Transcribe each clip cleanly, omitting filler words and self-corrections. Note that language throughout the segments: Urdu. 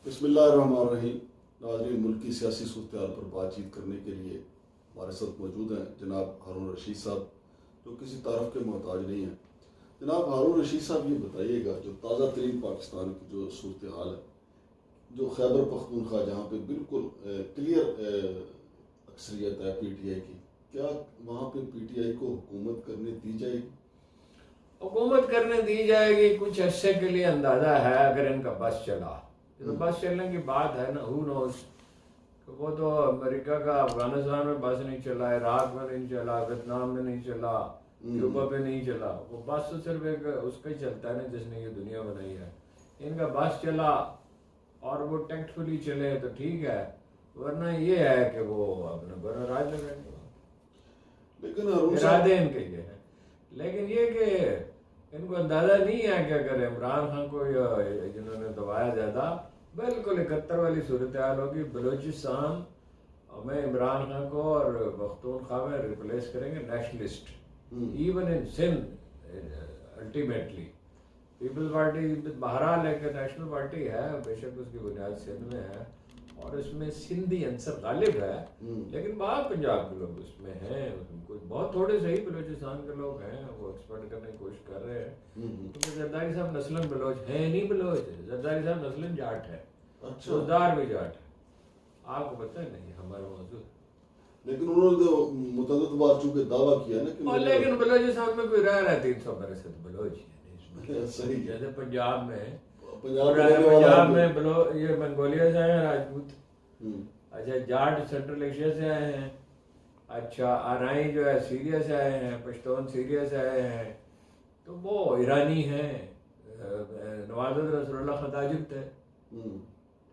بسم اللہ الرحمن الرحیم. ناظرین، ملک کی سیاسی صورتحال پر بات چیت کرنے کے لیے ہمارے ساتھ موجود ہیں جناب ہارون رشید صاحب، جو کسی تعارف کے محتاج نہیں ہیں. جناب ہارون رشید صاحب، یہ بتائیے گا جو تازہ ترین پاکستان کی جو صورتحال ہے، جو خیبر پختونخوا جہاں پہ بالکل کلیئر اکثریت ہے پی ٹی آئی کی، کیا وہاں پہ پی ٹی آئی کو حکومت کرنے دی جائے گی؟ حکومت کرنے دی جائے گی کچھ عرصے کے لیے اندازہ ہے، اگر ان کا بس چلا. تو بس چلنے کی بات ہے نا، ہو نوز. وہ تو امریکہ کا افغانستان میں بس نہیں چلا، عراق میں نہیں چلا، ویتنام میں نہیں چلا، کیوبا پہ نہیں چلا. وہ بس تو صرف ایک اس کا ہی چلتا ہے نا جس نے یہ دنیا بنائی ہے. ان کا بس چلا اور وہ ٹیکٹفلی چلے تو ٹھیک ہے، ورنہ یہ ہے کہ وہ اپنے بر راج لگائیں گے. لیکن ارادے ان کے یہ ہے، لیکن یہ کہ ان کو اندازہ نہیں ہے کہ اگر عمران خان کو جنہوں نے دبایا زیادہ، بالکل 71 والی صورتحال ہوگی. بلوچستان میں عمران خان کو اور پختونخوا میں ریپلیس کریں گے nationalist. Even in Sindh ultimately Peoples Party بہرحال ایک نیشنل پارٹی ہے، بے شک اس کی بنیاد سندھ میں ہے اور اس میں سندھی عنصر غالب ہے، لیکن بعض پنجاب کے لوگ اس میں ہیں، کچھ بہت تھوڑے سے ہی بلوچستان کے لوگ ہیں، وہ ایکسپرٹ کرنے کی کوشش کر رہے ہیں. کیونکہ زرداری صاحب نسلاً بلوچ ہیں نہیں، بلوچ زرداری صاحب نسلاً جاٹ ہے، زردار بھی جاٹ ہے. آپ کو پتہ نہیں ہمارا موضوع. لیکن انہوں نے تو متعدد بار چونکہ دعویٰ کیا نا کہ لیکن بلوچستان میں کوئی رہ رہا ہے 300 برس سے بلوچ ہے. صحیح. جیسے پنجاب میں پنجاب میں یہ منگولیا سے آئے ہیں راجپوت. اچھا، جاٹ سینٹرل ایشیا سے آئے ہیں. اچھا، آرائی جو ہے سیریا سے آئے ہیں، پشتون سیریا سے آئے ہیں، تو وہ ایرانی ہیں. نواز رسول اللہ خان تاجک تھے،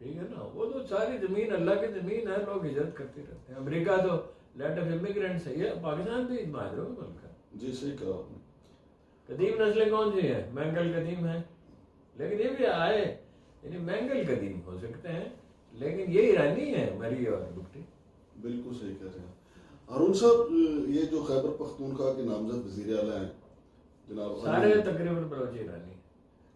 ٹھیک ہے نا. وہ تو ساری زمین اللہ کی زمین ہے، لوگ ہجرت کرتے رہتے ہیں. امریکہ تو لینڈ آف امیگرینٹس ہے، یہ پاکستان بھی مہاجروں کا ملک ہے. جی صحیح کہا آپ نے. قدیم نسلیں کون سی ہیں؟ مینگل قدیم ہے، لیکن یہ بھی آئے، یعنی مینگل قدیم ہو سکتے ہیں لیکن یہ ایرانی ہیں، مری اور بکٹی. بالکل صحیح کہہ رہے ہیں ہارون صاحب. یہ جو خیبر پختونخوا کے نامزد وزیر اعلیٰ ہیں جناب سارے تقریباً بلوچ ایرانی.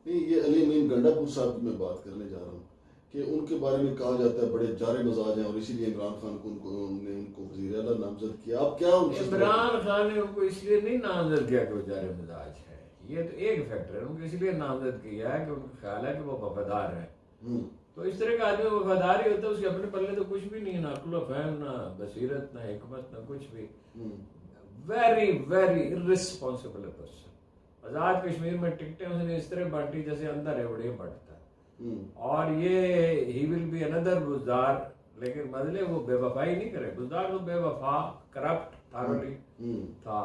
نہیں، یہ علی امین گنڈا پور صاحب کی میں بات کرنے جا رہا ہوں کہ ان کے بارے میں کہا جاتا ہے بڑے جارے مزاج ہیں اور اسی لیے عمران خان کو ان کو وزیر اعلیٰ نامزد کیا. آپ کیا عمران خان نے ان کو اس لیے نہیں نامزد کیا کہ وہ جارے مزاج ہے، یہ تو ایک فیکٹر ہے. ان کو اس لیے نامزد کیا ہے کہ ان کا خیال ہے کہ وہ وفادار ہیں. تو اس طرح کا آدمی وفادار ہی ہوتا ہے، اس کے اپنے پلے تو کچھ بھی نہیں، نہ عقل و فہم، نہ بصیرت، نہ حکمت، نہ کچھ بھی. Very very irresponsible person. Azad Kashmir میں ٹکٹیں اس نے اس طرح بانٹی جیسے اندر ہے بڑے بانٹتا ہے. اور یہ ہی ول بی اندر بزدار، لیکن بدلے وہ بے وفائی نہیں کرے. بزدار تو بے وفا، کرپٹ تھارلی تھا.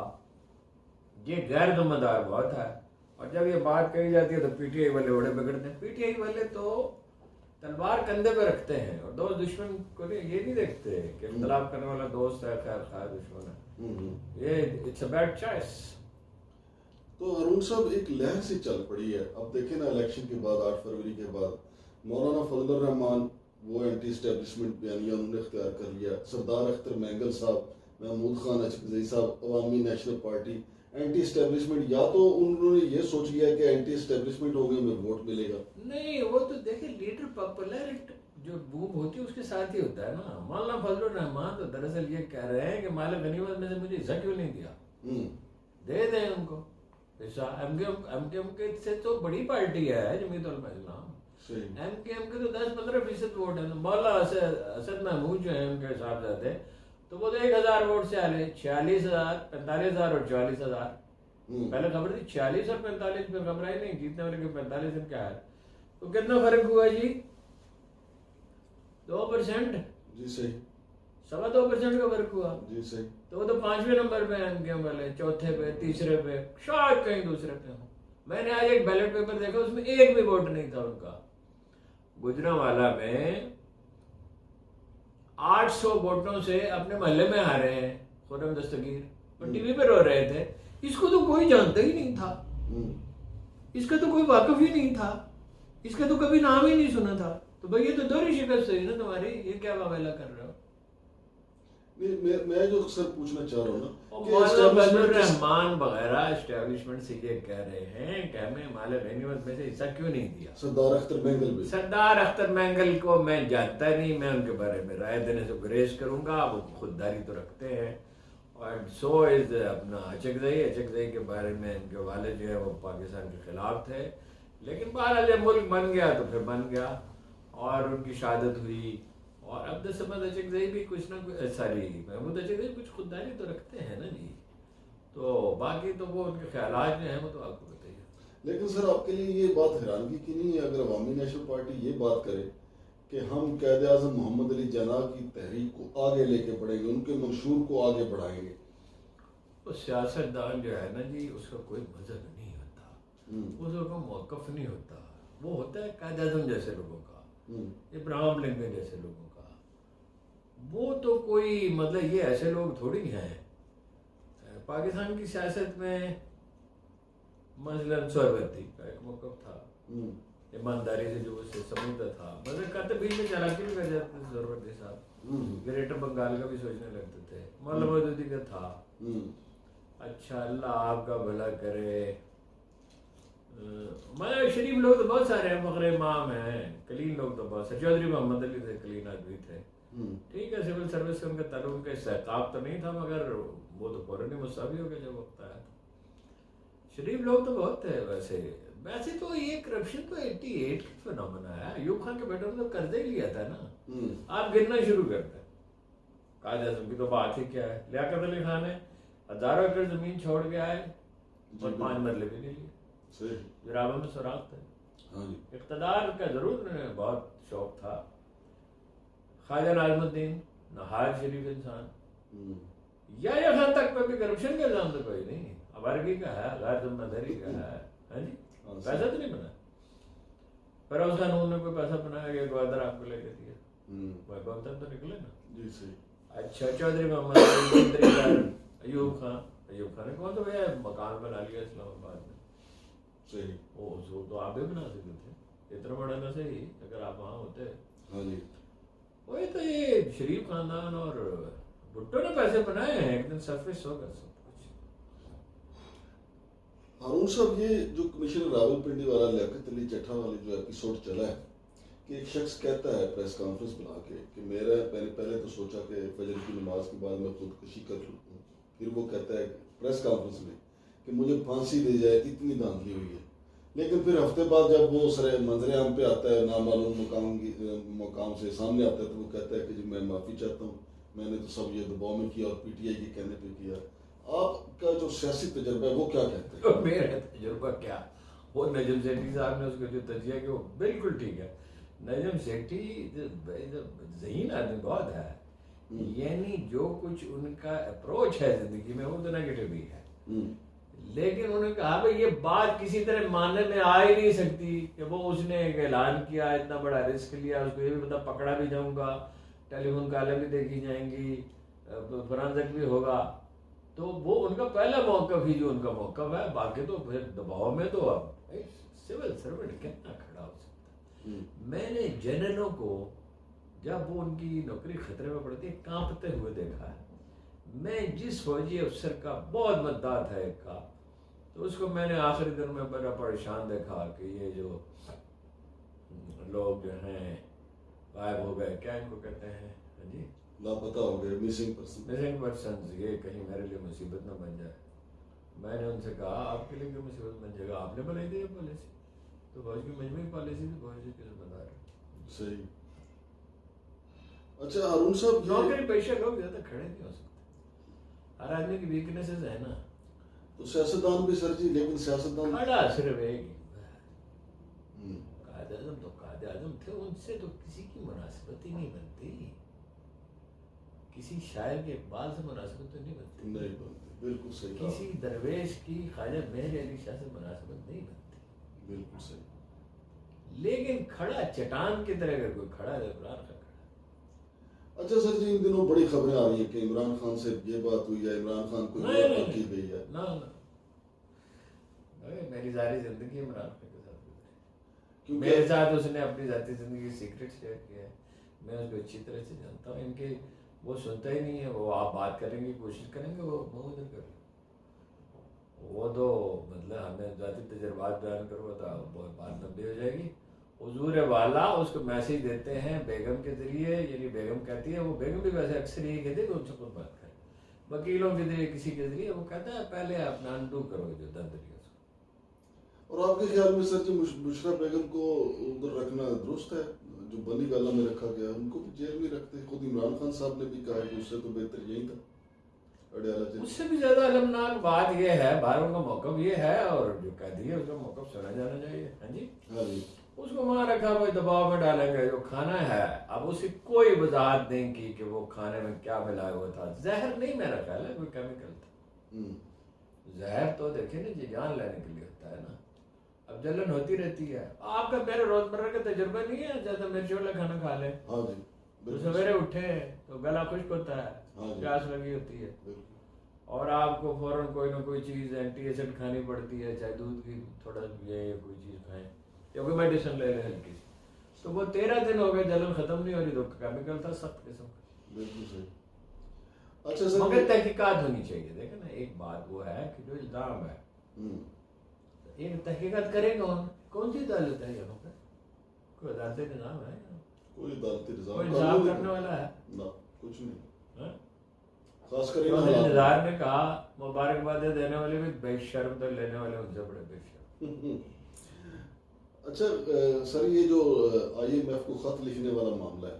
یہ غیر ذمہ دار بہت ہے. اور جب یہ بات کہی جاتی ہے تو پی ٹی آئی والے بڑے بگڑتے ہیں. پی ٹی آئی والے تو تلوار کندھے پہ رکھتے ہیں اور دوست دشمن کو یہ نہیں دیکھتے کہ اختلاف کرنے والا دوست ہے، خیر خیر دشمن ہے. یہ اٹس اے بیڈ چوائس. تو ہارون صاحب، ایک لہر سے چل پڑی ہے. اب دیکھیں نا، الیکشن کے بعد 8 فروری کے بعد مولانا فضل الرحمان وہ اینٹی اسٹیبلشمنٹ بیانیہ انہوں نے اختیار کر لیا. سردار اختر مینگل صاحب، محمود خان اچکزئی صاحب، عوامی نیشنل پارٹی، اینٹی اسٹیبلشمنٹ. یا تو انہوں نے یہ سوچ لیا کہ اینٹی اسٹیبلشمنٹ ہو گئے، ہمیں ووٹ ملے گا. نہیں، وہ تو دیکھیں لیڈر پاپولیرٹی جو بوم ہوتی ہے اس کے ساتھ ہی ہوتا ہے نا. مولانا فضل الرحمان تو دراصل یہ کہہ رہے ہیں کہ مال غنیمت میں سے مجھے حصہ کیوں نہیں دیا، دے دیں ان کو حصہ. ایم کے ایم کے سے تو بڑی پارٹی ہے جمعیت علماء اسلام. ایم کے ایم کے تو 10-15% ووٹ ہیں. مولانا اسد محمود جو ہیں ان کے صاحبزادے، تو وہ تو 1000 ووٹ سے آلے 46,000، 45,000 اور 44,000. پہلے خبر تھی 46 اور 45، پھر خبر آئی نہیں جیتنے والے کے 45 ان کیا ہے. تو کتنا فرق ہوا جی؟ 2%. جی صحیح. 2.25% کا فرق ہوا. جی صحیح. تو وہ تو 5ویں نمبر پہ ایم کے ایم والے، چوتھے پہ، تیسرے پہ، شاید کہیں دوسرے پہ ہوں. میں نے آج ایک بیلٹ پیپر دیکھا، اس میں ایک بھی ووٹ نہیں تھا ان کا. گجرانوالہ میں 800 ووٹوں سے اپنے محلے میں آ رہے ہیں خرم دستگیر، وہ ٹی وی پہ رو رہے تھے. اس کو تو کوئی جانتا ہی نہیں تھا، اس کا تو کوئی واقف ہی نہیں تھا، اس کا تو کبھی نام ہی نہیں سنا تھا. تو بھئی یہ تو دوہری شکست ہوئی نا تمہاری. یہ کیا معاملہ کر رہے ہو؟ میں جو اکثر پوچھنا چاہ رہا ہوں نا کہ مولانا بدر establishment کس- الرحمان وغیرہ اسٹیبلشمنٹ سے یہ کہہ رہے ہیں کہ ہمیں مال غنیمت میں سے حصہ کیوں نہیں دیا. سردار اختر مینگل بھی سردار اختر مینگل کو میں جانتا نہیں، میں ان کے بارے میں رائے دینے سے گریز کروں گا. وہ خودداری تو رکھتے ہیں. اور سو از اپنا اچکزئی کے بارے میں ان کے والد جو ہے وہ پاکستان کے خلاف تھے، لیکن بہرحال جب ملک بن گیا تو پھر بن گیا اور ان کی شہادت ہوئی. اور عبد الصمد اچکزئی بھی کچھ نہ کچھ محمود اچکزئی کچھ خودداری تو رکھتے ہیں نا جی. تو باقی تو وہ ان کے خیالات جو ہیں وہ تو آپ کو بتائیے. لیکن سر آپ کے لیے یہ بات حیرانگی کی نہیں ہے اگر عوامی نیشنل پارٹی یہ بات کرے کہ ہم قائد اعظم محمد علی جناح کی تحریک کو آگے لے کے بڑھیں گے، ان کے منشور کو آگے بڑھائیں گے؟ وہ سیاستدان جو ہے نا جی اس کا کوئی مذہب نہیں ہوتا، اس کا موقف نہیں ہوتا. وہ ہوتا ہے قائد اعظم جیسے لوگوں کا، ابراہم لنکن جیسے لوگوں کا. وہ تو کوئی مطلب یہ ایسے لوگ تھوڑی ہیں. پاکستان کی سیاست میں مثلاً سہروردی کا ایک موقف تھا، ایمانداری سے جو اسے سمجھتا تھا. مطلب کہتے بھی میں چالاکی بھی کر جاتے تھے سہروردی صاحب، گریٹر بنگال کا بھی سوچنے لگتے تھے. مولانا مودودی کا تھا. اچھا اللہ آپ کا بھلا کرے. مطلب شریف لوگ تو بہت سارے ہیں، فخر امام ہیں، کلین لوگ تو بہت سارے. چودھری محمد علی تھے، کلین آدمی تھے. ٹھیک ہے سول سروس سے ان کا تعلق، ان کا استحقاق تو نہیں تھا مگر وہ تو فوراً ہی مستعفی ہو گیا جب وقت آیا تھا. شریف لوگ تو بہت تھے. ویسے تو یہ کرپشن تو 88 کا فنومنا ہے. ایوب خان کے بیٹوں نے تو قرضہ ہی لیا تھا نا. آپ گرنا شروع کرتے ہیں. قائد اعظم کی تو بات ہی کیا ہے. لیاقت علی خان نے ہزاروں ایکڑ زمین چھوڑ کے آئے اور 5 مرلے بھی نہیں لیے. جرابہ میں سوراخ تھے. اقتدار کا ضرور بہت شوق تھا. خواجہ ناظم الدین نہایت شریف انسان. یا خان تک پہ بھی کرپشن کا الزام تو کوئی نہیں. ابارگی کا ہے، غیر ذمہ داری کا ہے. ہاں جی پیسہ تو نہیں بنا. فیروز خان انہوں نے کوئی پیسہ بنایا کہ گوادر آپ کو لے کے دیا. محبوب تو نکلے نا. جی صحیح. اچھا چودھری محمد ایوب خان نے کون سا مکان بنا لیا اسلام آباد میں. صحیح. وہ تو آپ بھی بنا سکتے تھے اتنا بڑا نہ صحیح اگر آپ وہاں ہوتے. ہاں جی. وہی تو یہ شریف خاندان اور بھٹو نے پیسے بنائے ہیں. ایک دن سرفس ہوگا سب کچھ. ہارون صاحب یہ جو کمشنر راول پنڈی والا لیاقت علی چٹھا والی جو ایپیسوڈ چلا ہے کہ ایک شخص کہتا ہے پریس کانفرنس بنا کے کہ میں نے پہلے تو سوچا کہ فجر کی نماز کے بعد میں خودکشی کر لوں. پھر وہ کہتا ہے پریس کانفرنس میں کہ مجھے پھانسی دی جائے اتنی دھاندلی ہوئی ہے. لیکن پھر ہفتے بعد جب وہ سر منظر عام پہ آتا ہے نامعلوم مقام سے سامنے آتا ہے تو وہ کہتا ہے کہ جی میں معافی چاہتا ہوں، میں نے تو سب یہ دباؤ میں کیا اور پی ٹی آئی کے کہنے پہ کیا. آپ کا جو سیاسی تجربہ ہے وہ کیا کہتے ہیں؟ میرا تجربہ کیا، وہ نجم سیٹھی صاحب نے اس کو جو تجزیہ کیا وہ بالکل ٹھیک ہے. نجم سیٹھی ذہین آدمی بہت ہے. یعنی جو کچھ ان کا اپروچ ہے زندگی میں وہ تو نیگیٹو ہی ہے. لیکن انہوں نے کہا بھائی یہ بات کسی طرح ماننے میں آ ہی نہیں سکتی کہ وہ اس نے ایک اعلان کیا، اتنا بڑا رسک لیا، اس کو یہ بھی پتا پکڑا بھی جاؤں گا، ٹیلی فون کالیں بھی دیکھی جائیں گی، فرانزک بھی ہوگا. تو وہ ان کا پہلا موقف ہی جو ان کا موقف ہے. باقی تو پھر دباؤ میں تو اب سول سرونٹ کتنا کھڑا ہو سکتا ہے. میں نے جنرلوں کو جب وہ ان کی نوکری خطرے میں پڑتی ہے کانپتے ہوئے دیکھا ہے. میں جس فوجی افسر کا بہت مداح تھا ایک کا، تو اس کو میں نے آخری دن میں بڑا پریشان دیکھا کہ یہ جو لوگ جو ہیں غائب ہو گئے، کیا ان کو کہتے ہیں جی لاپتہ ہو گئے، مسنگ پرسنز، یہ کہیں میرے لیے مصیبت نہ بن جائے. میں نے ان سے کہا آپ کے لیے کیوں مصیبت بن جائے گا، آپ نے بنائی تھی یہ پالیسی، تو فوج کی مجموعی پالیسی تھی، فوج کی ذمہ دار ہے. صحیح. اچھا ہارون صاحب نوکری پیشہ لوگ زیادہ کھڑے نہیں ہو سکتے. ہر آدمی کی ویکنیسز ہے نا. تو سیاستدان بھی سر جی، لیکن سیاستدان کھڑا صرف ایک قائد اعظم تو قائد اعظم تھے، ان سے تو کسی کی مناسبت ہی نہیں بنتی. کسی شاعر کے اقبال سے مناسبت تو نہیں بنتی. نہیں بنتی، بالکل صحیح. کسی درویش کی خواجہ مہر علی شاہ سے مناسبت نہیں بنتی. بالکل صحیح. لیکن کھڑا چٹان کی طرح اگر کوئی کھڑا ہے عمران خان کھڑا. اچھا سر جی، ان دنوں بڑی خبریں آ رہی ہیں کہ عمران خان سے یہ بات ہوئی ہے، عمران خان کو یہ کی گئی ہے. نہ میری ذاتی زندگی عمران خان کے ساتھ گزری. میرے ساتھ اس نے اپنی ذاتی زندگی سیکرٹ شیئر کیا ہے. میں اس کو اچھی طرح سے جانتا ہوں. ان کے وہ سنتا ہی نہیں ہے. وہ آپ بات کریں گے کوشش کریں گے وہ منہ ادھر کر لیں. وہ تو مطلب ہمیں ذاتی تجربات بیان کروا تھا بہت بات لمبی ہو جائے گی. حضور والا اس کو میسیج دیتے ہیں بیگم کے ذریعے, یعنی بیگم کہتی ہے, وہ بیگم بھی ویسے اکثر یہی کہتے ہیں کہ ان سے خود بات کریں, وکیلوں کے ذریعے کسی کے ذریعے, وہ کہتا ہے پہلے اپنا انڈو کرو جو دندری. اور آپ کے خیال میں سر جی بشرا بیگم کو ادھر رکھنا درست ہے؟ جو بنی گالہ میں رکھا گیا ان کو بھی جیل میں رکھتے. خود عمران خان صاحب نے بھی کہا کہ اس سے تو بہتر یہی تھا اڈیالہ جیل. اس سے بھی زیادہ المناک بات یہ ہے, باہروں کا موقف یہ ہے, اور جو قیدی ہے اس کا موقف سنا جانا چاہیے. ہاں جی, ہاں جی, اس کو وہاں رکھا بھائی دباؤ میں ڈالیں گے. جو کھانا ہے اب اس کی کوئی وضاحت نہیں کی کہ وہ کھانے میں کیا ملایا ہوا تھا. زہر نہیں میرا خیال ہے, کوئی کیمیکل تھا. زہر تو دیکھیں نا جی جان لینے کے لیے ہوتا ہے نا. اب جلن ہوتی رہتی ہے. آپ کا میرے روزمرہ کا تجربہ نہیں ہے زیادہ مرچ والا کھانا کھا لیں تو سویرے اٹھے تو گلا خشک ہوتا ہے, پیاس لگی ہوتی ہے, اور آپ کو فوراً کوئی نہ کوئی چیز اینٹی ایسڈ کھانی پڑتی ہے, چاہے دودھ کی تھوڑا یہ کوئی چیز کھائیں یا کوئی میڈیسن لے لیں ہلکی سی. تو وہ 13 دن ہو گئے, جلن ختم نہیں ہو رہی, تو کیمیکل تھا سخت قسم کا. بالکل صحیح. اچھا سر, مگر تحقیقات ہونی چاہیے. دیکھیں نا ایک بات وہ ہے کہ جو الزام ہے ایک تحقیقات کرے گا. کون سی عدالت ہے یہاں پہ؟ کوئی عدالتی نظام ہے؟ کوئی عدالتی نظام, کوئی انصاف کرنے والا ہے؟ نہ, کچھ نہیں. خاص کر نظار نے کہا مبارکبادیں دینے والے بھی بے شرم, تو لینے والے ان سے بڑے بے شرم. اچھا سر, یہ جو آئی ایم ایف کو خط لکھنے والا معاملہ ہے,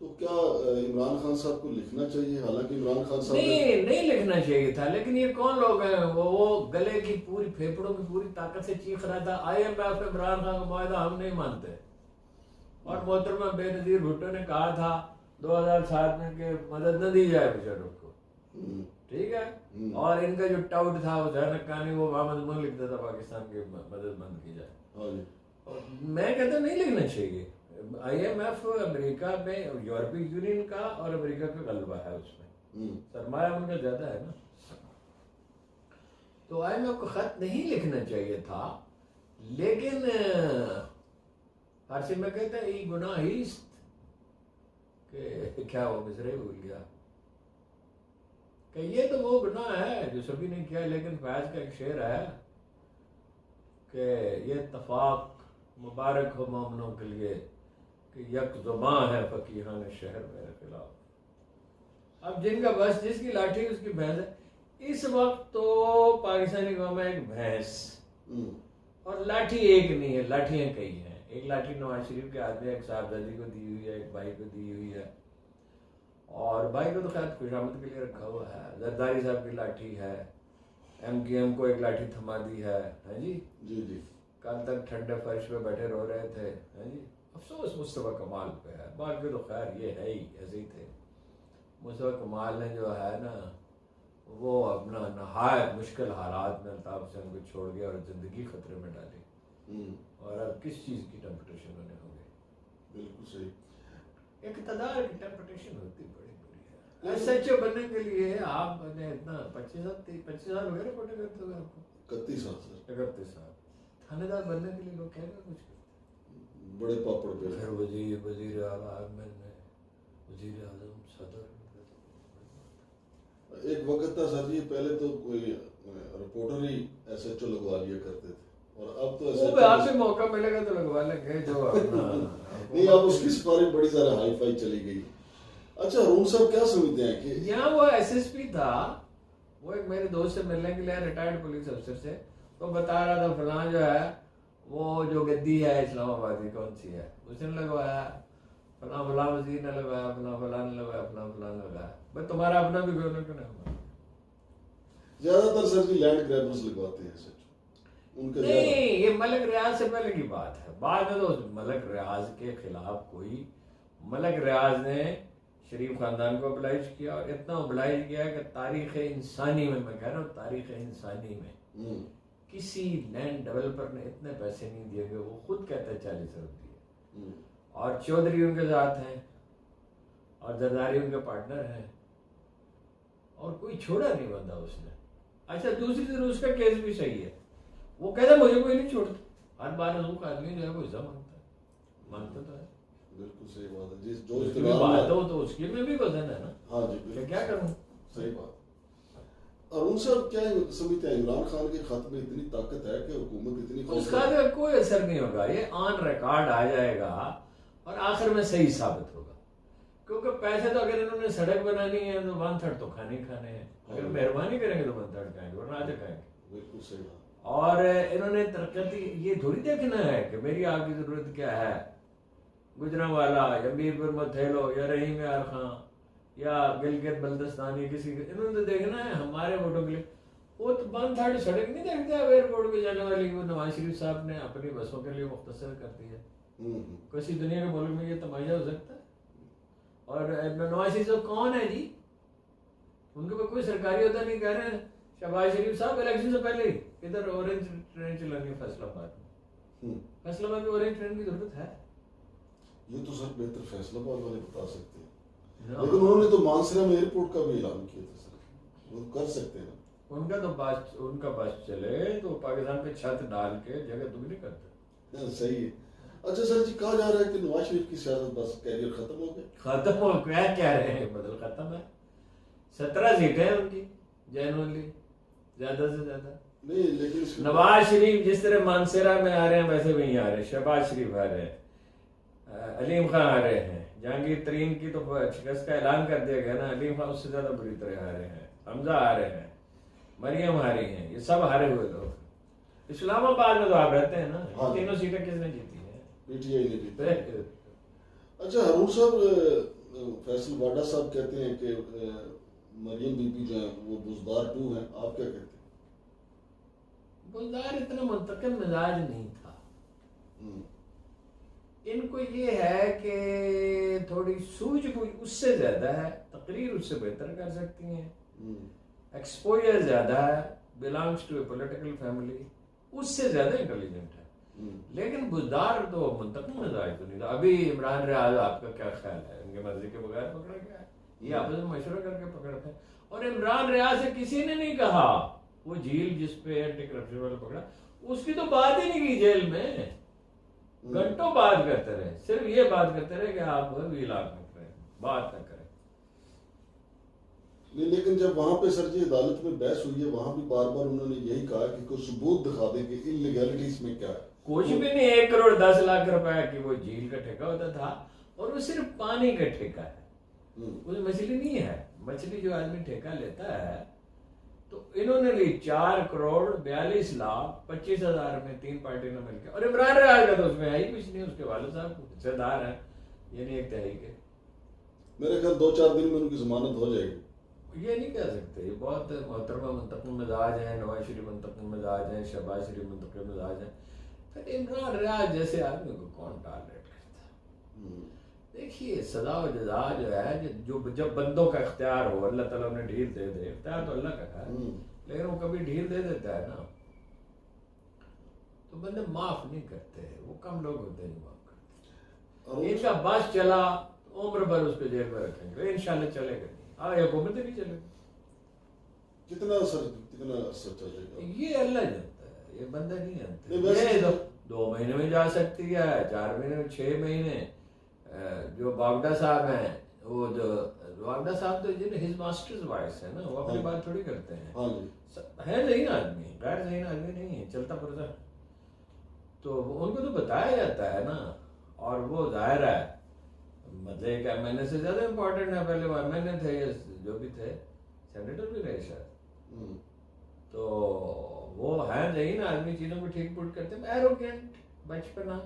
تو کیا عمران خان صاحب کو لکھنا چاہیے؟ حالانکہ عمران خان صاحب نہیں لکھنا چاہیے تھا, لیکن یہ کون لوگ ہیں وہ گلے کی پوری پھیپڑوں کی پوری طاقت سے چیخ رہا تھا I M F Imran Khan کا معاہدہ ہم نہیں مانتے. اور محترمہ بے نظیر بھٹو نے کہا تھا 2007 میں کہ مدد نہ دی جائے بیچاروں کو. ٹھیک ہے, اور ان کا جو ٹاؤٹ تھا حسین حقانی, وہ وہاں مضمون لکھتا تھا پاکستان کی مدد بند کی جائے. میں کہتا ہوں نہیں لکھنا چاہیے. آئی ایم ایف امریکہ میں یورپی یونین کا اور امریکہ کا غلبہ ہے, اس میں سرمایہ ان کا زیادہ ہے نا. تو آئی ایم ایف کو خط نہیں لکھنا چاہیے تھا, لیکن فارسی میں کہتا ہے ای گناہیست, کہ کیا وہ مصرے بھول گیا کہ یہ تو وہ گناہ ہے جو سبھی نے کیا. لیکن فیض کا ایک شعر ہے کہ یہ اتفاق مبارک ہو مومنوں کے لیے کہ یک زباں ہے فقیہان شہر میرے خلاف. اب جن کا بس جس کی لاٹھی اس کی بھینس ہے. اس وقت تو پاکستانی قوم میں ایک بھینس, اور لاٹھی ایک نہیں ہے, لاٹھیاں کئی ہیں. ایک لاٹھی نواز شریف کے ہاتھ میں ایک صاحبزادی کو دی ہوئی ہے, ایک بھائی کو دی ہوئی ہے, اور بھائی کو تو خیر خوشامد کے لیے رکھا ہوا ہے. زرداری صاحب کی لاٹھی ہے, ایم کیو ایم کو ایک لاٹھی تھما دی ہے. ہاں جی جی, کل تک ٹھنڈے فرش پہ بیٹھے رو رہے تھے. ہاں جی, افسوس مصطفیٰ کمال پہ ہے, باقی تو خیر یہ ہے ہی ایسے ہی تھے. مصطفیٰ کمال نے جو ہے نا وہ اپنا نہایت مشکل حالات میں الطاف حسین کو چھوڑ گیا اور زندگی خطرے میں ڈالی. اور اب کس چیز کی ٹیمپٹیشن ہونے ہوگی؟ بالکل صحیح, اقتدار کی ٹیمپٹیشن ہوتی بڑی بڑی ہے. ایس ایچ او بننے کے لیے آپ نے اتنا 25 سال وغیرہ کوٹے کرتے ہوئے, آپ کو 31 سال تھانے دار بننے کے لیے لوگ کہہ رہے کچھ بڑے پاپڑ پہ پھر وزیر اعلیٰ وزیر اعظم صدر. ایک وقت تھا سر جی, پہلے تو کوئی رپورٹر ہی ایس ایچ او لگوا لیا کرتے تھے, اور اب تو آپ سے موقع ملے گا تو لگوا لیں گے جو نہیں, اب اس کی سفارش بڑی زیادہ ہائی فائی چلی گئی. اچھا ہارون صاحب کیا سمجھتے ہیں کہ یہاں وہ ایس ایس پی تھا, وہ ایک میرے دوست سے ملنے کے لیے ریٹائرڈ پولیس افسر سے, تو بتا رہا تھا فلاں جو ہے وہ جو گدی ہے اسلام آباد کی کون سی ہے اس نے لگوایا, فلاں فلاں وزیر نے لگوایا, فلاں فلاں نے لگوایا, فلاں فلاں نے لگایا. بھائی تمہارا اپنا بھی گورنر کیوں نہیں ہوا؟ زیادہ تر سر جی لینڈ گریبرز لگواتے ہیں سچ. نہیں, یہ ملک ریاض سے پہلے کی بات ہے. بعد میں تو ملک ریاض کے خلاف کوئی, ملک ریاض نے شریف خاندان کو ابلائج کیا, اور اتنا ابلائج کیا کہ تاریخ انسانی میں کہہ رہا ہوں, تاریخ انسانی میں کسی لینڈ ڈیولپر نے اتنے پیسے نہیں دیے کہ وہ خود کہتا ہے 40 ارب دیے. اور چودھری ان کے ساتھ ہیں, اور زرداری ان کے پارٹنر ہیں, اور کوئی چھوڑا نہیں بندہ اس نے. اچھا دوسری طرف اس کا کیس بھی صحیح ہے, وہ کہتا ہے مجھے کوئی نہیں چھوڑتا. ہر بار رسوخ آدمی جو ہے وہ حصہ مانگتا ہے, مانگتا تو ہے. بالکل صحیح بات ہے جس جو اس کی بھی بات ہو تو اس کی میں بھی وزن ہے نا. ہاں جی کہ بالکل کیا کروں. صحیح بات. اور ان سے کیا سمجھتے ہیں عمران خان کے خط میں اتنی طاقت ہے کہ حکومت اتنی اس خط کا کوئی اثر نہیں ہوگا. یہ آن ریکارڈ آ جائے گا اور آخر میں صحیح ثابت ہوگا. کیونکہ پیسے تو اگر انہوں نے سڑک بنانی ہے تو 1/3 تو کھانے ہی کھانے ہیں. اگر مہربانی کریں گے تو 1/3 کھائیں گے ورنہ آدھے کھائیں گے. بالکل صحیح بات. اور انہوں نے ترقیاتی یہ تھوڑی دیکھنا ہے کہ میری آپ کی ضرورت کیا ہے. گجرانوالا یا میرپور متھیلو یا رحیم یار خان یا گلگت بلتستانی کسی کے انہوں نے دیکھنا ہے ہمارے ووٹوں کے لیے. وہ تو 1/3 سڑک نہیں دیکھتے ایئرپورٹ پہ جانے والی. وہ نواز شریف صاحب نے اپنی بسوں کے لیے مختصر کر دی ہے. کسی دنیا کے ملک میں یہ تماشا ہو سکتا ہے. اور نواز شریف صاحب کون ہے جی؟ ان کے پاس کوئی سرکاری عہدہ نہیں. کہہ رہے ہیں شہباز شریف صاحب الیکشن سے پہلے ہی ادھر اورنج ٹرین چلانی ہے فیصل آباد میں. فیصل آباد میں اورنج ٹرین کی ضرورت ہے. یہ تو سر بہتر فیصل آباد والے بتا سکتے ہیں. لیکن انہوں نے تو مانسیرا میں ایئرپورٹ کا بھی اعلان کیا تھا سر. وہ کر سکتے ہیں. ان کا تو ان کا بس چلے تو پاکستان پہ چھت ڈال کے جگہ دگنی کرتے. صحیح ہے. اچھا سر جی کہا جا رہا ہے کہ نواز شریف کی سیاست بس کیریئر ختم ہو گیا. ختم ہو گیا کیا رہے ہیں بدل ختم ہے. 17 سیٹیں ہیں ان کی جینوئنلی زیادہ سے زیادہ. نہیں لیکن نواز شریف جس طرح مانسیرا میں آ رہے ہیں ویسے وہیں آ رہے ہیں. شہباز شریف آ رہے ہیں, علیم خان آ رہے ہیں. جہانگیر ترین کی تو شکست کا اعلان کر دیا گیا نا. علیم خان اس سے زیادہ بری طرح آ رہے ہیں. حمزہ آ رہے ہیں. مریم ہاری ہیں. یہ سب ہارے ہوئے لوگ. اسلام آباد میں تو آپ رہتے ہیں نا. تینوں سیٹیں کس نے جیتی ہیں؟ پی ٹی آئی نے جیتی. اچھا ہارون صاحب فیصل واڈا صاحب کہتے ہیں کہ مریم بی بی جو ہیں وہ بزدار 2 ہیں. آپ کیا کہتے ہیں؟ بزدار اتنا منتقم مزاج نہیں تھا. ان کو یہ ہے کہ تھوڑی سوجھ بوجھ اس سے زیادہ ہے. تقریر اس سے بہتر کر سکتی ہیں. ایکسپوجر زیادہ ہے. Belongs to a political family. اس سے زیادہ انٹیلیجنٹ ہے. لیکن بزدار تو منتقم مزاج تو نہیں تھا. ابھی عمران ریاض آپ کا کیا خیال ہے؟ ان کے مرضی کے بغیر پکڑا گیا ہے. یہ آپس میں مشورہ کر کے پکڑتے ہیں. اور عمران ریاض سے کسی نے نہیں کہا وہ جھیل جس پہ اینٹی کرپشن والا پکڑا اس کی تو بات ہی نہیں کی جیل میں. گھنٹوں بات کرتے رہے. صرف یہ بات کرتے رہے کہ آپ ویلاگ نہ کریں, بات نہ کریں. نہیں لیکن جب وہاں پہ سر جی عدالت میں بحث ہوئی ہے وہاں بھی بار بار انہوں نے یہی کہا کہ کوئی ثبوت دکھا دیں کہ انلیگیلٹیز میں کیا ہے. کچھ بھی نہیں. 1 کروڑ 10 لاکھ روپے کی وہ جھیل کا ٹھیکہ ہوتا تھا اور وہ صرف پانی کا ٹھیکہ ہے. وہ مچھلی نہیں ہے. مچھلی جو آدمی ٹھیکہ لیتا ہے تو انہوں نے لی 4 کروڑ 42 لاکھ 25,000 میں 3 پارٹی نے مل کے. اور عمران ریاض کا تو اس میں ہے ہی کچھ نہیں. اس کے والد صاحب حصے دار ہیں یعنی 1 تہائی کے. میرے خیال 2-4 دن میں ان کی ضمانت ہو جائے گی. یہ نہیں کہہ سکتے. یہ بہت محترمہ منتقم مزاج ہیں. نواز شریف منتقم مزاج ہیں. شہباز شریف منتقم مزاج ہیں. پھر عمران ریاض جیسے آدمی کو کون ٹالریٹ کرتا ہے؟ دیکھیے سزا و جزا جو ہے جب بندوں کا اختیار ہو اللہ تعالیٰ انہیں ڈھیل دے دے. اختیار تو اللہ کا ہے لیکن وہ کبھی ڈھیل دے دیتا ہے نا تو بندے معاف نہیں کرتے. وہ کم لوگ ہوتے ہیں جو معاف کرتے. ان کا بس چلا عمر بھر اس کو جیل میں رکھیں گے. انشاءاللہ چلے گا نہیں. یہ حکومت نہیں چلے گی. کتنا اثر چلے گا یہ اللہ جانتا ہے. یہ بندہ نہیں جانتا. 2 مہینے میں جا سکتی ہے, 4 مہینے میں, 6 مہینے. جو باگڈا صاحب ہیں وہ جو باگڈا صاحب تو جن ہز ماسٹرز وائس ہے نا وہ اپنی بات تھوڑی کرتے ہیں. ہے ذہین آدمی, غیر ذہین آدمی نہیں ہے, چلتا پھرتا. تو ان کو تو بتایا جاتا ہے نا. اور وہ ظاہر ہے مطلب کہ ایم این اے سے زیادہ امپورٹنٹ ہے. پہلے وہ ایم این اے تھے جو بھی تھے, سینیٹر بھی رہے شاید. تو وہ ہیں ذہین آدمی, چیزوں کو ٹھیک پوٹ کرتے ہیں. ایروگینٹ بچپنا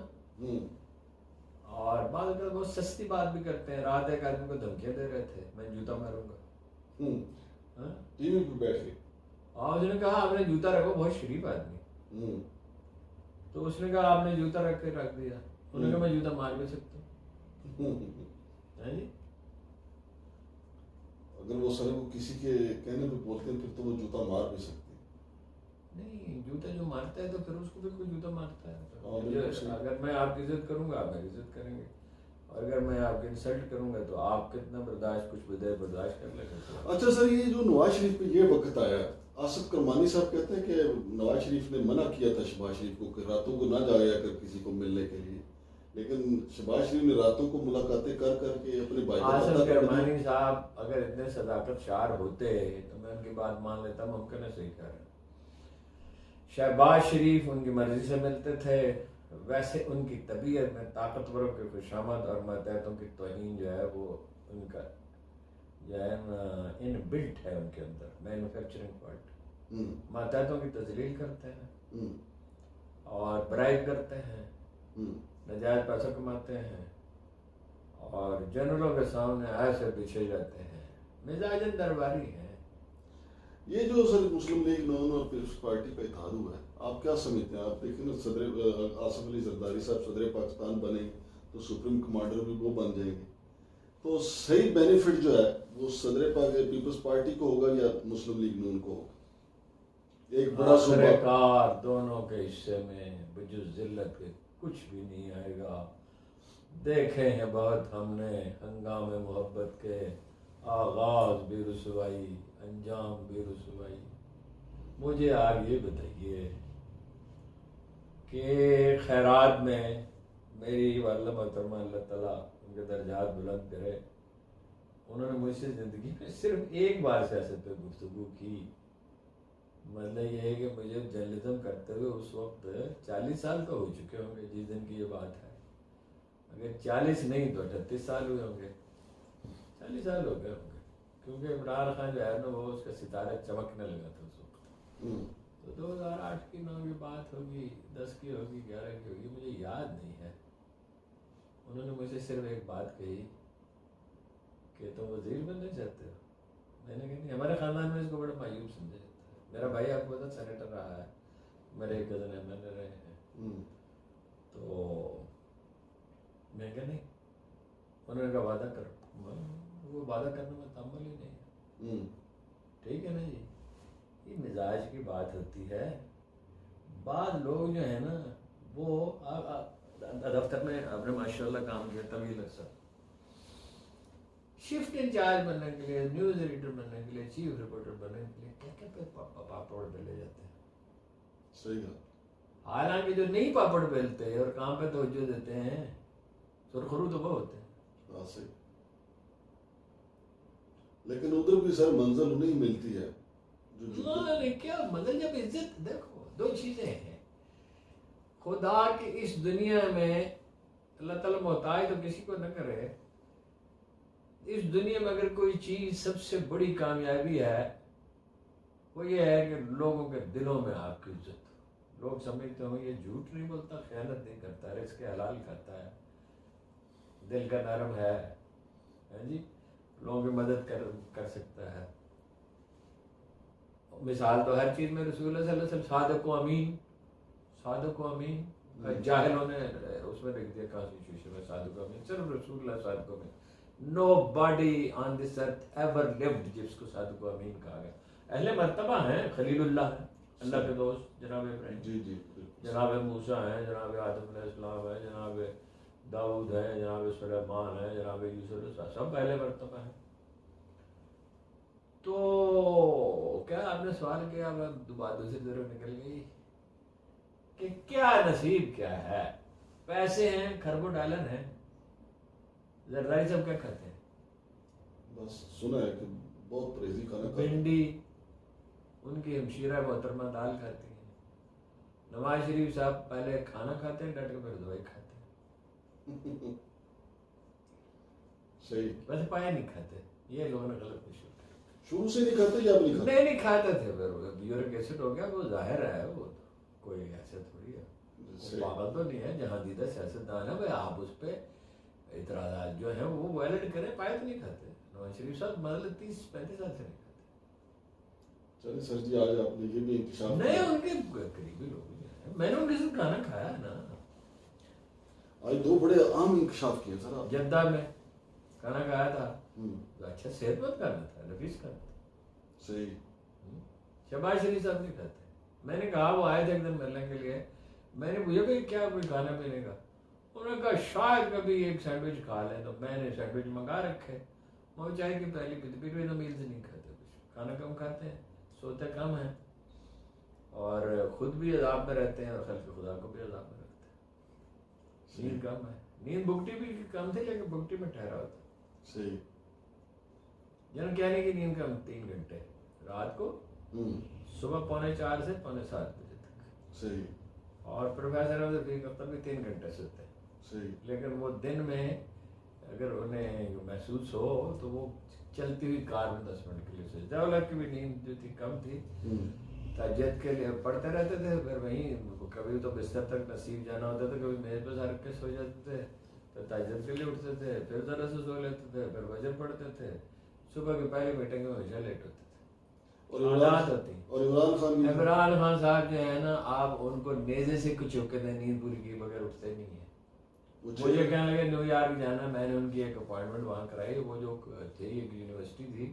اور بعض اوقات بہت سستی بات بھی کرتے ہیں. رات ایک آدمی کو دھمکیاں دے رہے تھے میں جوتا ماروں گا. ٹی وی پہ بیٹھ کے اور اس نے کہا آپ نے جوتا رکھو. بہت شریف آدمی. تو اس نے کہا آپ نے جوتا رکھ کے رکھ دیا. انہوں نے کہا میں جوتا مار بھی سکتا ہوں. اگر وہ سر وہ کسی کے کہنے پہ بولتے ہیں پھر تو وہ جوتا مار بھی سکتے ہیں. نہیں جوتا جو مارتا ہے تو پھر اس کو بھی کوئی جوتا مارتا ہے. اگر میں آپ کی عزت کروں گا آپ میری عزت کریں گے, اور اگر میں آپ کی انسلٹ کروں گا تو آپ کتنا برداشت کچھ بدے برداشت کر لیں گے. اچھا سر یہ جو نواز شریف پہ یہ وقت آیا, آصف کرمانی صاحب کہتے ہیں کہ نواز شریف نے منع کیا تھا شہباز شریف کو کہ راتوں کو نہ جایا کر کسی کو ملنے کے لیے. لیکن شہباز شریف نے راتوں کو ملاقاتیں کر کر کے اپنے بھائی کا آصف پتہ کر کرمانی دیا. صاحب اگر اتنے صداقت شعار ہوتے تو میں ان کی بات مان لیتا، ممکن ہے صحیح کہہ رہے ہیں. شہباز شریف ان کی مرضی سے ملتے تھے، ویسے ان کی طبیعت میں طاقتوروں کی خوشامد اور ماتحتوں کی توہین جو ہے وہ ان کا جو ہے نا ان بلٹ ہے ان کے اندر، مینوفیکچرنگ پارٹ. ماتحتوں کی تذلیل کرتے ہیں اور برائب کرتے ہیں، نجائز پیسہ کماتے ہیں اور جنرلوں کے سامنے ایسے پیچھے جاتے ہیں، مزاجن درباری ہیں. یہ جو سر مسلم لیگ نون اور پیپلز پارٹی کا اتحاد ہوا ہے، آپ کیا سمجھتے ہیں؟ آپ دیکھیں نا صدر آصف علی زرداری صاحب صدر پاکستان بنے تو سپریم کمانڈر بھی وہ بن جائیں گے، تو صحیح بینیفٹ جو ہے وہ صدر پیپلز پارٹی کو ہوگا یا مسلم لیگ نون کو ہوگا؟ ایک بڑا صوبہ کار دونوں کے حصے میں بجز ذلت کے کچھ بھی نہیں آئے گا. دیکھے ہیں بہت ہم نے ہنگام محبت کے، آغاز بھی رسوائی انجام بھی رسوائی. مجھے آپ یہ بتائیے کہ خیرات میں میری والدہ محترمہ اللہ تعالیٰ ان کے درجات بلند کرے، انہوں نے مجھ سے زندگی میں صرف ایک بار سیاست پہ گفتگو کی. مطلب یہ ہے کہ مجھے جرنلزم کرتے ہوئے اس وقت 40 سال تو ہو چکے ہوں گے جس دن کی یہ بات ہے. اگر 40 نہیں تو 38 سال ہوئے ہوں گے، 40 سال ہو گئے ہوں گے، کیونکہ عمران خان جو ہے نا وہ اس کا ستارہ چمکنے لگا تھا اس وقت. تو 2008 کی 9 کی بات ہوگی، 10 کی ہوگی، 11 کی ہوگی، مجھے یاد نہیں ہے. انہوں نے مجھے صرف ایک بات کہی کہ تم وزیر بننا چاہتے ہو. میں نے کہا نہیں، ہمارے خاندان میں اس کو بڑا معیوب سمجھا جاتا ہے. میرا بھائی آپ کو پتا سینیٹر رہا ہے، میرے ایک کزن ایم ایل اے رہے ہیں. تو میں کہا نہیں. انہوں نے کہا وعدہ کرو. وہ وعدہ کرنے میں تعمل ہی نہیں ہے. ٹھیک ہے نا جی، یہ مزاج کی بات ہوتی ہے. بعض لوگ جو ہیں نا وہ دفتر میں آپ نے ماشاء اللہ کام کیا طویل عرصہ، شفٹ انچارج بننے کے لیے، نیوز ایڈیٹر بننے کے لیے، چیف رپورٹر بننے کے لیے کیا کیا پاپڑ بیلے جاتے ہیں. صحیح ہے. حالانکہ جو نہیں پاپڑ بیلتے اور کام پہ توجہ دیتے ہیں سرخرو تو وہ ہوتے ہیں. ہاں صحیح. لیکن ادھر بھی سر منزل انہیں ملتی ہے نہیں کیا مطلب جب عزت. دیکھو دو چیزیں ہیں، خدا کی اس دنیا میں اللہ تعالیٰ محتاج تو کسی کو نہ کرے. اس دنیا میں اگر کوئی چیز سب سے بڑی کامیابی ہے وہ یہ ہے کہ لوگوں کے دلوں میں آپ کی عزت. لوگ سمجھتے ہوں یہ جھوٹ نہیں بولتا، خیانت نہیں کرتا، رزق کے حلال کھاتا ہے، دل کا نرم ہے جی، لوگوں کی مدد کر سکتا ہے. مثال تو ہر چیز میں رسول اللہ صلی اللہ علیہ وسلم صادق و امین، صادق و امین. جاہلوں نے اس میں لکھ دیا کانسٹیٹیوشن میں صادق و امین، صرف رسول اللہ صادق و امین. Nobody on this earth ever lived جس کو صادق و امین کہا گیا. اہل مرتبہ ہیں، خلیل اللہ ہیں، اللہ کے دوست جناب ابراہیم، جی جی، جناب موسیٰ ہیں، جناب آدم علیہ السلام ہیں، جناب داؤد ہیں، جناب سلیمان ہیں، جناب یوسف، سب اہل مرتبہ ہیں. تو کیا آپ نے سوال کیا، بات دوسری طرف نکل گئی کہ کیا نصیب کیا ہے. پیسے ہیں، کھربوں ڈالر ہیں. زرداری صاحب کیا کھاتے ہیں؟ بس سنا ہے کہ بہت پریزی کھانا کھاتے ہیں. بھنڈی. ان کی ہمشیرہ محترمہ دال کھاتی ہیں. نواز شریف صاحب پہلے کھانا کھاتے ہیں ڈٹ کے پھر دوائی کھاتے ہیں. صحیح. ویسے پایا نہیں کھاتے، یہ لوگوں نے غلط مشہور کیا. شروع سے نہیں کھاتے یا نہیں کھاتے؟ نہیں کھاتے تھے، پھر یورک ایسڈ ہو گیا. وہ ظاہر ہے، وہ کوئی ایسا تھوڑی ہے، پاگل تو نہیں ہے. جہاں دیدہ سیاست دان ہے بھائی، آپ اس پہ اعتراضات جو ہیں وہ ویلڈ کریں. پایا تو نہیں کھاتے. نواز شریف صاحب مطلب 30-35 سال سے نہیں کھاتے. چلیں سر جی، آج آپ نے یہ بھی انکشاف نہیں، ان کے قریبی لوگ ہیں، میں نے ان کے ساتھ کھانا کھایا ہے نا. آج دو بڑے اہم انکشاف کیے سر آپ. جدہ میں کھانا کھایا تھا، اچھا صحت مند کھانا تھا، نفیس کھانا تھا. صحیح. شہباز شریف صاحب نہیں کھاتے. میں نے کہا، وہ آئے تھے ایک دن ملنے کے لیے، میں نے پوچھا کہ کیا کوئی کھانا پینے کا. انہوں نے کہا شاید کبھی ایک سینڈوچ کھا لیں. تو میں نے سینڈوچ منگا رکھے. وہ چاہے کہ پہلی پیٹ تو میل سے نہیں کھاتے، کچھ کھانا کم کھاتے ہیں، سوتے کم ہیں، اور خود بھی عذاب میں رہتے ہیں اور خلق خدا کو بھی عذاب میں رکھتے ہیں. نیند کم ہے. نیند بگٹی بھی کم تھی لیکن بگٹی میں ٹھہرا ہوتا. صحیح. یعنی کہنے کی نیند کم 3 گھنٹے رات کو, صبح 4:45 سے 7:15 بجے تک. صحیح. اور پروفیسر بھی 3 گھنٹے سوتے ہیں. صحیح. لیکن وہ دن میں اگر انہیں محسوس ہو تو وہ چلتی ہوئی کار میں 10 منٹ کے لیے سوچتے. جاولک کی بھی نیند جو تھی کم تھی, تہجد کے لیے پڑھتے رہتے تھے, پھر وہیں کبھی تو بستر تک نصیب جانا ہوتا تھا, کبھی میز پہ سر کے سو جاتے تھے, پھر تہجد کے لیے اٹھتے تھے, پھر ذرا سے سو لیتے تھے, پھر فجر پڑھتے تھے. صبح کی پہلی میٹنگ میں ہمیشہ لیٹ ہوتے تھے. اور عمران خان صاحب جو ہے نا, آپ ان کو نیزے سے کچھ چوکے دیں, نیند پوری کی بغیر اٹھتے نہیں ہیں. مجھے کہنے لگے نیو یارک جانا, میں نے ان کی ایک اپوائنٹمنٹ وہاں کرائی. وہ جو تھی ایک یونیورسٹی تھی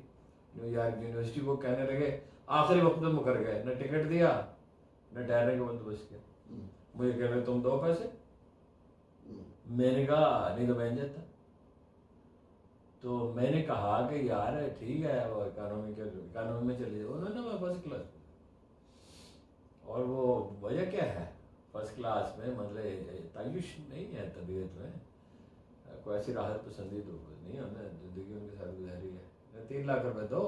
نیو یارک یونیورسٹی, وہ کہنے لگے آخری وقت میں مکر گئے, نہ ٹکٹ دیا نہ ٹھہرنے کا بندوبست کیا. مجھے کہہ رہے تم دو پیسے. میں نے کہا نہیں تو میں جاتا. تو میں نے کہا کہ یار ٹھیک ہے وہ اکانومی میں چلی جاؤ. انہوں نے میں فرسٹ کلاس, اور وہ وجہ کیا ہے فرسٹ کلاس میں, مطلب تعیش نہیں ہے طبیعت میں, کوئی ایسی راحت پسندی تو نہیں, ہم نے زندگی ان کے ساتھ گزاری ہے. 3 لاکھ روپے دو,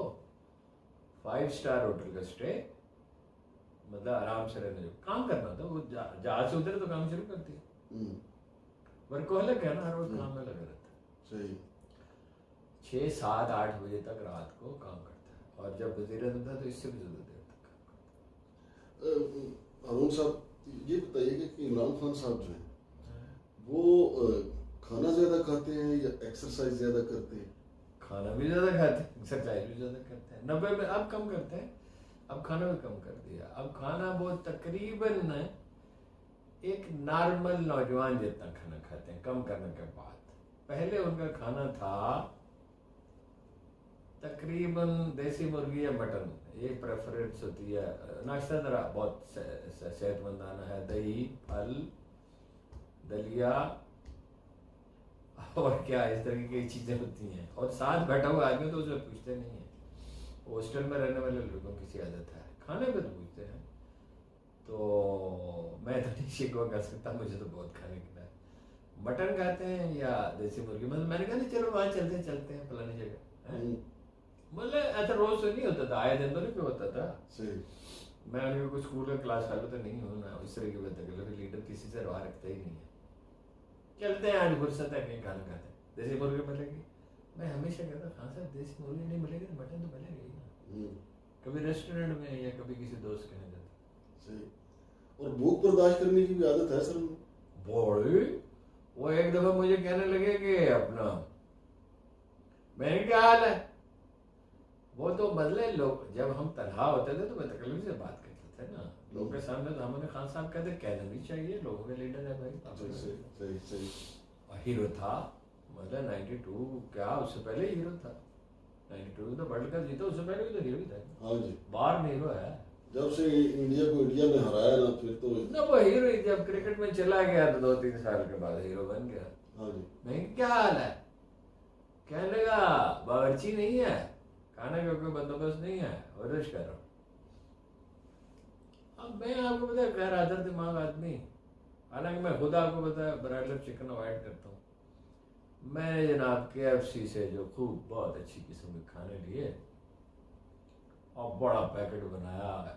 5 اسٹار ہوٹل کا اسٹے, مطلب آرام سے رہنے, جو کام کرنا تھا. وہ جہاز سے اترے تو کام شروع کرتی ہے, ورکوہولک ہے نا, ہر وقت کام میں لگا رہتا ہے. صحیح. 6, 7, 8 بجے تک رات کو کام کرتا ہے, اور جب وزیر اعظم تھا تو اس سے بھی زیادہ دیر تک کام کرتا ہے. ہارون صاحب یہ بتائیے کہ عمران خان صاحب جو ہیں وہ کھانا زیادہ کھاتے ہیں یا ایکسرسائز زیادہ کرتے ہیں؟ کھانا بھی زیادہ کھاتے ہیں, ایکسرسائز بھی زیادہ کرتے ہیں. 90 میں اب کم کرتے ہیں, اب کھانا بھی کم کر دیا. اب کھانا وہ تقریباً ایک نارمل نوجوان جتنا کھانا کھاتے ہیں کم کرنے کے بعد. پہلے ان کا کھانا تھا تقریباً دیسی مرغی یا مٹن, یہ پریفرنس ہوتی ہے. ناشتہ ذرا بہت صحت مندانہ ہے, دہی, پھل, دلیا اور کیا اس طرح کی چیزیں ہوتی ہیں. اور ساتھ بیٹھا ہوا آدمی تو اسے پوچھتے نہیں ہیں. ہاسٹل میں رہنے والے لوگوں کی سی عادت ہے, کھانے پہ تو پوچھتے ہیں. تو میں تو نہیں شکوہ کر سکتا, مجھے تو بہت کھانے کی ہے. مٹن کھاتے ہیں یا دیسی مرغی. میں نے کہا نہیں چلو وہاں چلتے ہیں فلانی جگہ. مطلب ایسا روز تو نہیں ہوتا تھا, آئے دن تو نہیں ہوتا تھا. میں ان کو کوئی اسکول کا کلاس فیلو تو نہیں ہوں, میں اس طرح کی بات ہے, لیڈر کسی سے روا رکھتا ہی نہیں ہے. چلتے ہیں آج فرصت ہے کہیں کھانا کھاتے ہیں, دیسی مرغی ملے گی. میں ہمیشہ کہتا خان صاحب دیسی مرغی نہیں ملے گی, مٹن تو ملے گی نا. کبھی ریسٹورینٹ میں یا کبھی کسی دوست کے یہاں جاتا. صحیح. اور بھوک برداشت کرنے کی بھی عادت ہے سر بڑی. وہ ایک دفعہ مجھے کہنے لگے کہ اپنا, میں نے کیا حال ہے. وہ تو بدلے لوگ, جب ہم تنہا ہوتے تھے تو میں تکلیف سے بات کرتے تھے نا لوگوں کے سامنے, تو ہمیں خان صاحب کہتے کہنا نہیں چاہیے, لوگوں کے لیڈر ہے بھائی. ہیرو تھا, مطلب 92 کیا اس سے پہلے ہیرو تھا. 92 تو ورلڈ کپ جیتا, اس سے پہلے بھی تو ہیرو ہی تھا. ہاں جی, باہر میں ہیرو ہے. جب سے انڈیا کو انڈیا میں ہرایا نا, پھر تو نا وہ ہیرو ہی. جب کرکٹ میں چلا گیا تو 2-3 سال کے بعد ہیرو بن گیا. ہاں جی. میں کیا حال ہے, کہنے لگا باورچی نہیں ہے, کھانے کا کوئی بندوبست نہیں ہے, ورزش کر رہا ہوں. اب میں آپ کو بتایا غیر حاضر دماغ آدمی, حالانکہ میں خود آپ کو بتایا برائڈر چکن اوائڈ کرتا ہوں. میں نے جناب KFC سے جو خوب بہت اچھی قسم کے کھانے لیے اور بڑا پیکٹ بنایا ہے.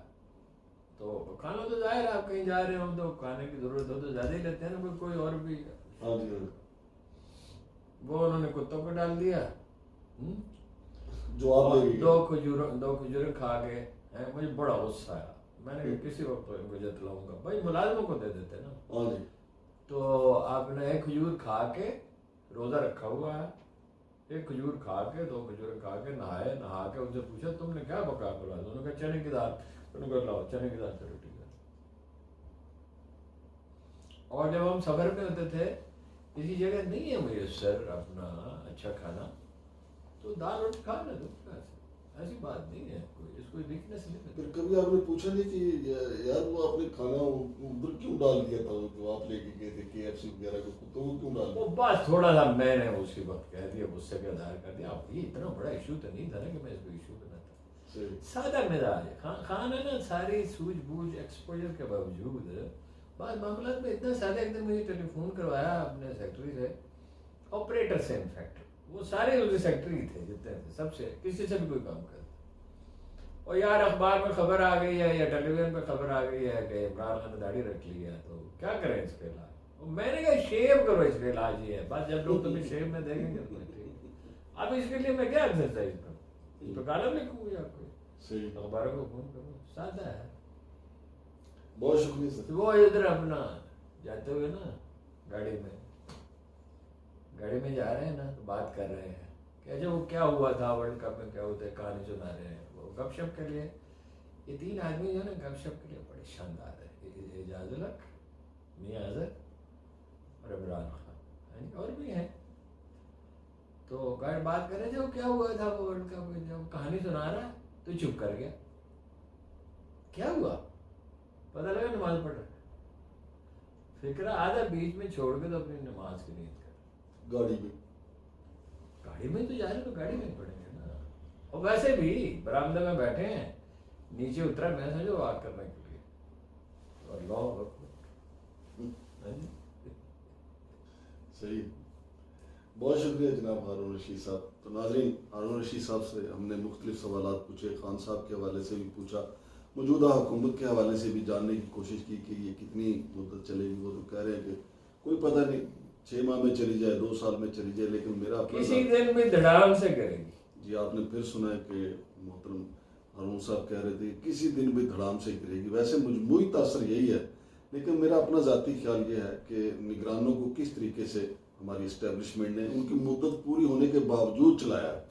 تو کھانا تو ظاہر ہے, آپ کہیں جا رہے ہوں تو کھانے کی ضرورت ہو تو زیادہ ہی لیتے ہیں نا, کوئی اور بھی. ہاں جی. وہ انہوں نے کتوں کو ڈال دیا. جو آپ نے 2 کھجوریں کھا کے مجھے بڑا غصہ آیا. میں نے کسی وقت ان کو جتلاؤں گا, بھائی ملازموں کو دے دیتے نا. ہاں جی. تو آپ نے 1 کھجور کھا کے, روزہ رکھا ہوا ہے, 1 کھجور کھا کے 2 کھجوریں کھا کے نہائے, نہا کے ان سے پوچھا تم نے کیا پکا کھلا, انہوں نے کہا چنے کی دال. انہوں نے کہا لاؤ چنے کی دال سے روٹی کھا. اور جب ہم سفر میں ہوتے تھے, کسی جگہ نہیں ہے میسر اپنا اچھا کھانا, تو دال روٹی کھا لے دو, ایسی بات نہیں ہے, کوئی اس کو ویکنیس نہیں. پھر کبھی آپ نے پوچھا نہیں کہ یار وہ آپ نے کھانا ادھر کیوں ڈال دیا تھا, جو آپ لے کے گئے تھے KFC وغیرہ کو, کتوں کو کیوں ڈال دیا؟ وہ بس تھوڑا سا میں نے اسی وقت کہہ دیا, غصے کا اظہار کر دیا. اب یہ اتنا بڑا ایشو تو نہیں تھا نا کہ میں اس کو ایشو بناتا. سادہ مزاج ہے, کھانا نا ساری سوجھ بوجھ ایکسپوجر کے باوجود بعض معاملات میں اتنا سادہ، ایک دن مجھے ٹیلی فون کروایا اپنے سیکٹری سے، آپریٹر سے انفیکٹ، وہ سارے اس سیکٹری تھے جتنے تھے، سب سے کسی سے بھی کوئی کام کرتا، اور یار اخبار میں خبر آ گئی ہے یا ٹیلی ویژن پہ خبر آ گئی ہے کہ عمران خان نے داڑھی رکھ لی ہے، تو کیا کریں اس کے علاج؟ میں نے کہا شیو کرو، اس کا علاج یہ ہے، بس جب لوگ تمہیں شیو میں دیکھیں گے تو ٹھیک۔ اب اس کے لیے میں کیا ایکسرسائز کروں؟ اس پہ کالم لکھوں یا کوئی صحیح، اخباروں کو فون کروں، سادہ ہے۔ بہت شکریہ سر۔ وہ ادھر اپنا جاتے ہوئے نا گاڑی میں جا رہے ہیں نا، تو بات کر رہے ہیں کہ اچھا وہ کیا ہوا تھا ورلڈ کپ میں، کیا ہوتا ہے، کہانی سنا رہے ہیں، وہ گپ شپ کے لیے۔ یہ تین آدمی جو ہے نا گپ شپ کے لیے بڑے شاندار ہے، اعجاز الحق، میاں اظہر اور عمران خان، اور بھی ہیں۔ تو گاڑی بات کر رہے تھے، وہ کیا ہوا تھا وہ ورلڈ کپ میں، جب کہانی سنا رہا ہے تو چپ کر گیا، کیا ہوا؟ پتہ لگا نماز پڑھ رہا، فکرہ آدھا بیچ میں چھوڑ کے تو اپنی نماز کی نیت کر، گاڑی میں تو جا رہے تو گاڑی میں پڑھیں گے نا، اور ویسے بھی برآمدہ میں بیٹھے ہیں، نیچے اترا میں سمجھو واک کرنے کے لیے، اللہ اکبر۔ صحیح، بہت شکریہ جناب ہارون رشید صاحب۔ تو ناظرین، ہارون رشید صاحب سے ہم نے مختلف سوالات پوچھے، خان صاحب کے حوالے سے بھی پوچھا، موجودہ حکومت کے حوالے سے بھی جاننے کی کوشش کی کہ یہ کتنی مدت چلے گی۔ وہ تو کہہ رہے ہیں کہ کوئی پتہ نہیں، 6 ماہ میں چلی جائے، 2 سال میں چلی جائے، لیکن میرا اپنا کسی دن بھی دھڑام سے کرے گی۔ جی آپ نے پھر سنا ہے کہ محترم ہارون صاحب کہہ رہے تھے کسی دن بھی دھڑام سے گرے گی۔ ویسے مجموعی تاثر یہی ہے، لیکن میرا اپنا ذاتی خیال یہ ہے کہ نگرانوں کو کس طریقے سے ہماری اسٹیبلشمنٹ نے ان کی مدت پوری ہونے کے باوجود چلایا ہے،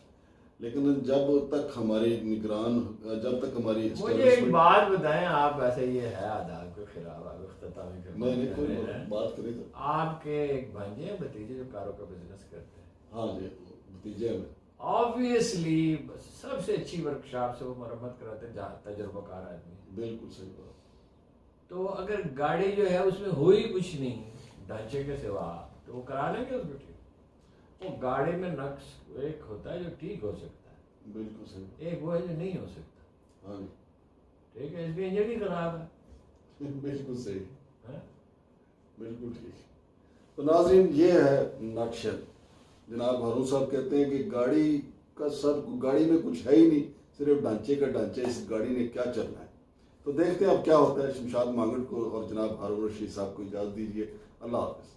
لیکن جب تک ہماری نگران، جب تک ہماری مجھے ایک بات بتائیں، آپ ایسے یہ ہے آداب کے خلاف، آپ اختتامی کے میں نے کوئی بات کری تو آپ کے ایک بھانجے ہیں بھتیجے جو کاروں کا بزنس کرتے ہیں، ہاں جی بھتیجے میں آبویسلی سب سے اچھی ورکشاپ سے وہ مرمت کراتے ہیں جہاں تجربہ کار آدمی، بالکل صحیح بات۔ تو اگر گاڑی جو ہے اس میں ہوئی کچھ نہیں ڈھانچے کے سوا تو وہ کرا لیں گے اس کو ٹھیک۔ وہ گاڑی میں نقص ایک ہوتا ہے جو ٹھیک ہو سکتا ہے، بالکل صحیح، ایک وہ ہے جو نہیں ہو سکتا، ہاں جی ٹھیک ہے، اس کی انجن ہی خراب ہے، بالکل صحیح، ہاں؟ بالکل ٹھیک۔ تو ناظرین یہ ہے نقشہ، جناب ہارون صاحب کہتے ہیں کہ گاڑی کا گاڑی میں کچھ ہے ہی نہیں، صرف ڈھانچے کا ڈھانچہ، اس گاڑی نے کیا چلنا ہے۔ تو دیکھتے ہیں اب کیا ہوتا ہے۔ شمشاد مانگڑ کو اور جناب ہارون رشید صاحب کو اجازت دیجیے، اللہ حافظ۔